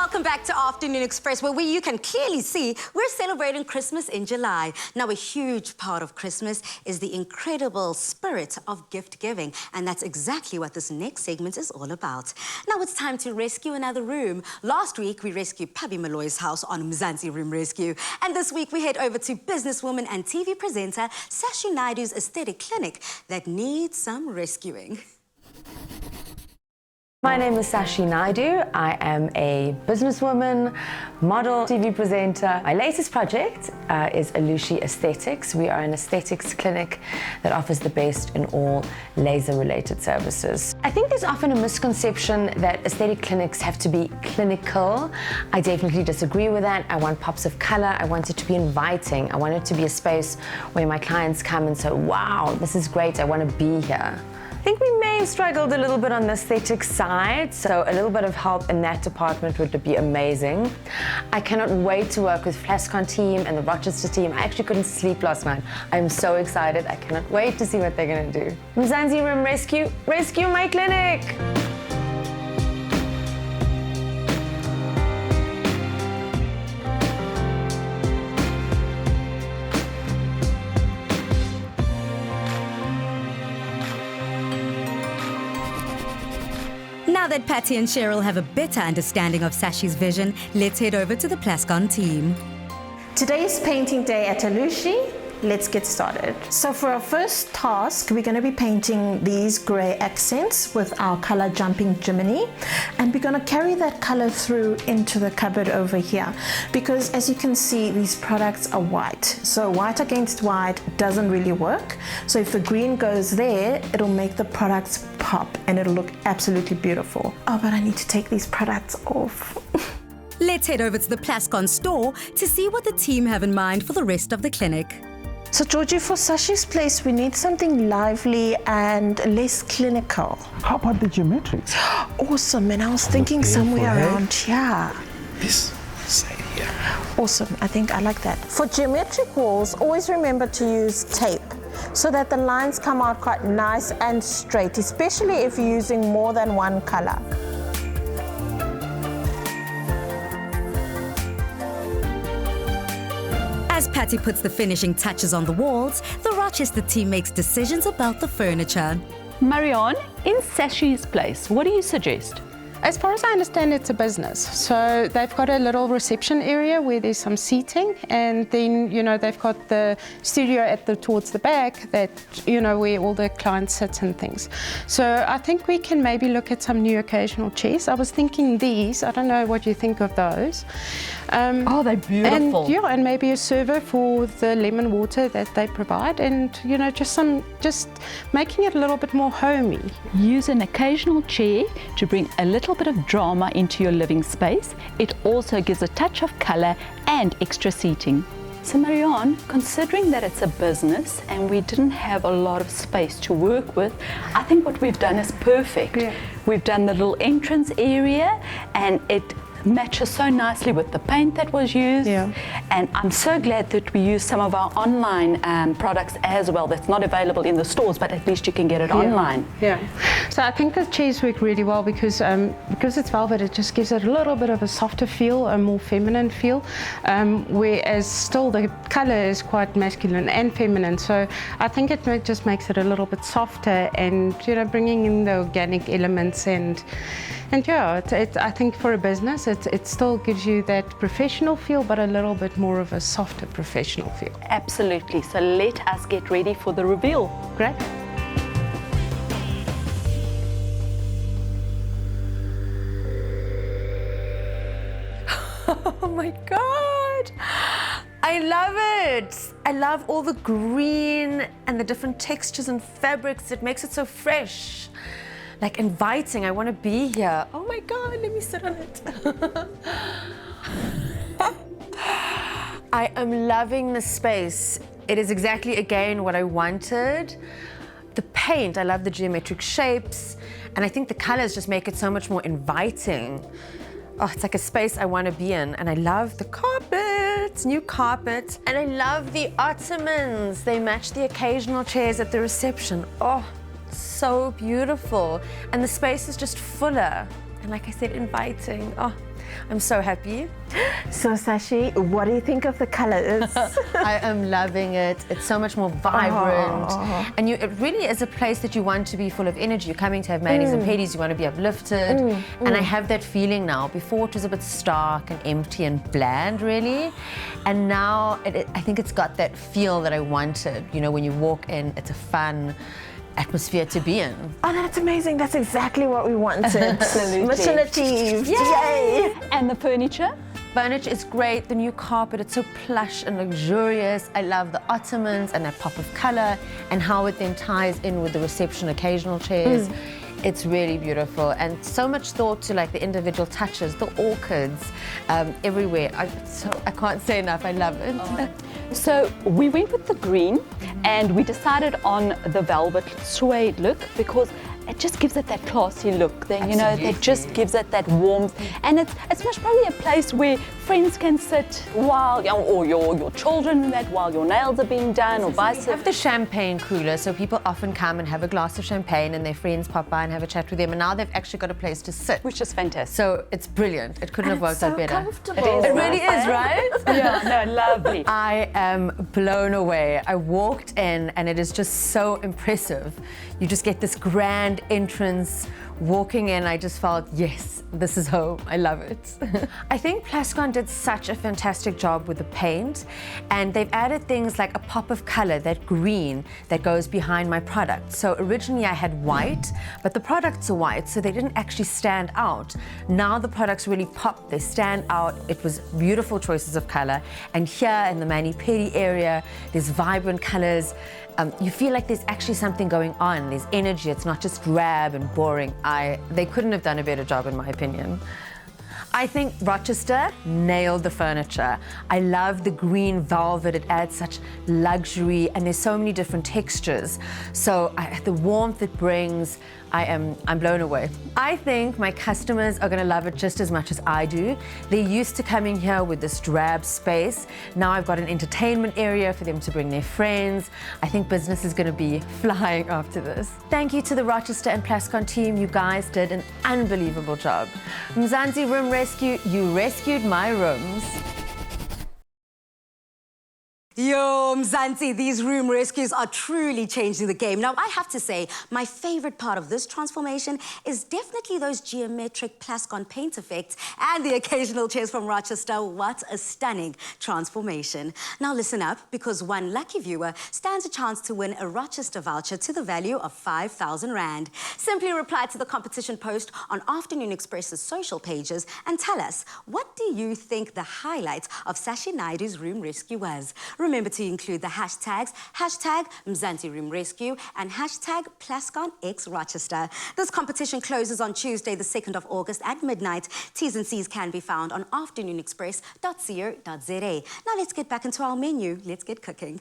welcome back to Afternoon Express, where you can clearly see we're celebrating Christmas in July. Now, a huge part of Christmas is the incredible spirit of gift-giving, and that's exactly what this next segment is all about. Now, it's time to rescue another room. Last week, we rescued Pabi Maloy's house on Mzansi Room Rescue, and this week we head over to businesswoman and TV presenter Shashi Naidoo's aesthetic clinic that needs some rescuing. My name is Shashi Naidoo. I am a businesswoman, model, TV presenter. My latest project is Alushi Aesthetics. We are an aesthetics clinic that offers the best in all laser-related services. I think there's often a misconception that aesthetic clinics have to be clinical. I definitely disagree with that. I want pops of color. I want it to be inviting. I want it to be a space where my clients come and say, wow, this is great, I want to be here. I think we may have struggled a little bit on the aesthetic side, so a little bit of help in that department would be amazing. I cannot wait to work with Flascon team and the Rochester team. I actually couldn't sleep last night. I'm so excited. I cannot wait to see what they're going to do. Mzansi Room Rescue, rescue my clinic! Now that Patty and Cheryl have a better understanding of Sashi's vision, let's head over to the Flascon team. Today is painting day at Alushi. Let's get started. So for our first task, we're going to be painting these grey accents with our colour jumping Jiminy, and we're going to carry that colour through into the cupboard over here, because as you can see, these products are white. So white against white doesn't really work. So if the green goes there, it'll make the products pop and it'll look absolutely beautiful. Oh, but I need to take these products off. Let's head over to the Flascon store to see what the team have in mind for the rest of the clinic. So Georgie, for Sashi's place, we need something lively and less clinical. How about the geometrics? Awesome, and I was thinking somewhere around here. This side here. Awesome, I think I like that. For geometric walls, always remember to use tape so that the lines come out quite nice and straight, especially if you're using more than one color. As Patty puts the finishing touches on the walls, the Rochester team makes decisions about the furniture. Marianne, in Sashi's place, what do you suggest? As far as I understand, it's a business. So they've got a little reception area where there's some seating, and then, you know, they've got the studio towards the back that, you know, where all the clients sit and things. So I think we can maybe look at some new occasional chairs. I was thinking these, I don't know what you think of those. Oh, they're beautiful. And, yeah, and maybe a server for the lemon water that they provide, and, you know, just making it a little bit more homey. Use an occasional chair to bring a little bit of drama into your living space. It also gives a touch of colour and extra seating. So Marianne, considering that it's a business and we didn't have a lot of space to work with, I think what we've done is perfect. Yeah. We've done the little entrance area, and it matches so nicely with the paint that was used. Yeah. And I'm so glad that we used some of our online products as well that's not available in the stores, but at least you can get it online. Yeah. So I think the chairs work really well because it's velvet, it just gives it a little bit of a softer feel, a more feminine feel, whereas still the colour is quite masculine and feminine. So I think it just makes it a little bit softer, and, you know, bringing in the organic elements and yeah, I think for a business, it still gives you that professional feel, but a little bit more of a softer professional feel. Absolutely. So let us get ready for the reveal. Great. Oh my God! I love it! I love all the green and the different textures and fabrics. It makes it so fresh. Like inviting, I want to be here. Oh my God, let me sit on it. I am loving the space. It is exactly, again, what I wanted. The paint, I love the geometric shapes, and I think the colors just make it so much more inviting. Oh, it's like a space I want to be in, and I love the carpets, new carpet, and I love the ottomans. They match the occasional chairs at the reception. Oh, so beautiful, and the space is just fuller. and like I said, inviting. Oh, I'm so happy. So Sashi, what do you think of the colors? I am loving it. It's so much more vibrant. And it really is a place that you want to be full of energy. You're coming to have manis and pedis, you want to be uplifted. And I have that feeling now. Before it was a bit stark and empty and bland, really. And now I think it's got that feel that I wanted. You know, when you walk in, it's a fun atmosphere to be in. Oh, that's amazing. That's exactly what we wanted. Absolutely. Mission achieved. Yay! And the furniture? Furniture is great. The new carpet, it's so plush and luxurious. I love the ottomans and that pop of color and how it then ties in with the reception occasional chairs. It's really beautiful, and so much thought to like the individual touches, the orchids everywhere. I can't say enough. I love it. So we went with the green and we decided on the velvet suede look because it just gives it that classy look. You know, it just gives it that warmth, and it's most probably a place where friends can sit while, or your children while your nails are being done, or vice versa. We have the champagne cooler, so people often come and have a glass of champagne, and their friends pop by and have a chat with them, and now they've actually got a place to sit, Which is fantastic. So it's brilliant. It couldn't have worked out better. Comfortable. It really is, right? Yeah, no, lovely. I am blown away. I walked in and it is just so impressive. You just get this grand entrance. Walking in, I just felt, yes, this is home. I love it. I think Plascon did such a fantastic job with the paint, and they've added things like a pop of color, that green that goes behind my product. So originally I had white, but the products are white, so they didn't actually stand out. Now the products really pop, they stand out. It was beautiful choices of color. And here in the mani-pedi area, there's vibrant colors. You feel like there's actually something going on. There's energy. It's not just drab and boring. They couldn't have done a better job, in my opinion. I think Rochester nailed the furniture. I love the green velvet. It adds such luxury, and there's so many different textures. So the warmth it brings, I'm blown away. I think my customers are going to love it just as much as I do. They're used to coming here with this drab space. Now I've got an entertainment area for them to bring their friends. I think business is going to be flying after this. Thank you to the Rochester and Plascon team. You guys did an unbelievable job. Mzansi Room Rescue, you rescued my rooms. Yo, Mzansi, these room rescues are truly changing the game. Now, I have to say, my favorite part of this transformation is definitely those geometric Plascon paint effects and the occasional chairs from Rochester. What a stunning transformation. Now, listen up, because one lucky viewer stands a chance to win a Rochester voucher to the value of 5,000 Rand. Simply reply to the competition post on Afternoon Express's social pages and tell us, what do you think the highlight of Shashi Naidoo's room rescue was? Remember to include the hashtags Mzansi Room Rescue and #PlasconXRochester. This competition closes on Tuesday, the 2nd of August at midnight. T's and C's can be found on afternoonexpress.co.za. Now let's get back into our menu. Let's get cooking.